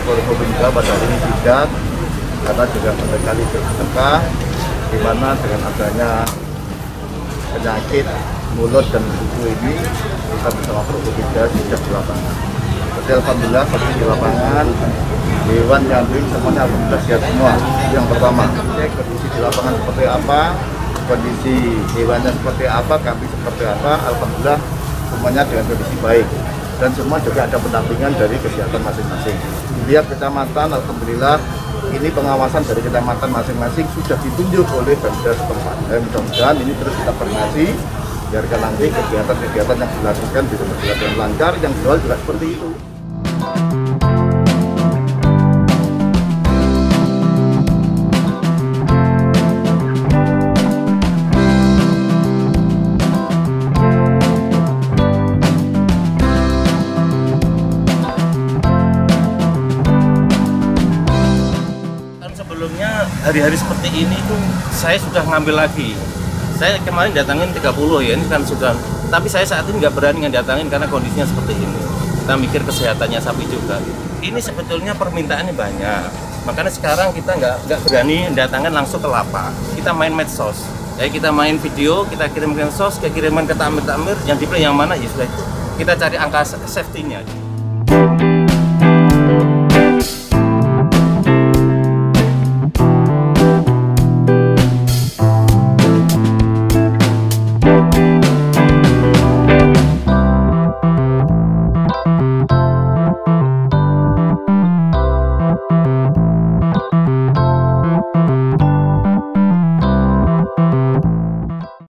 Forkopimda pada hari ini tidak, karena juga mendekati berkah, di mana dengan adanya penyakit mulut dan kuku ini kita bersama Forkopimda sudah di lapangan. Jadi alhamdulillah pasti di lapangan hewan nyambing semuanya alhamdulillah sehat semua. Yang pertama, cek kondisi di lapangan seperti apa, kondisi hewannya seperti apa, kambing seperti apa, alhamdulillah semuanya dengan kondisi baik. Dan semua juga ada pendampingan dari kesehatan masing-masing. Lihat kecamatan, alhamdulillah ini pengawasan dari kecamatan masing-masing sudah ditunjuk oleh Pemda setempat. Mudah-mudahan ini terus kita koordinasi, biarkan nanti kegiatan-kegiatan yang dilakukan bisa berjalan dengan lancar, yang jual juga seperti itu. Sebelumnya hari-hari seperti ini tuh saya sudah ngambil lagi. Saya kemarin datangin 30 ya, ini kan sudah. Tapi saya saat ini nggak berani datangin karena kondisinya seperti ini. Kita mikir kesehatannya sapi juga. Ini sebetulnya permintaannya banyak. Makanya sekarang kita nggak berani datangin langsung ke lapak. Kita main medsos. Jadi kita main video, kita kirim ke medsos, kita kirimkan ke tamir-tamir, yang dipilih yang mana ya sudah itu. Kita cari angka safety-nya.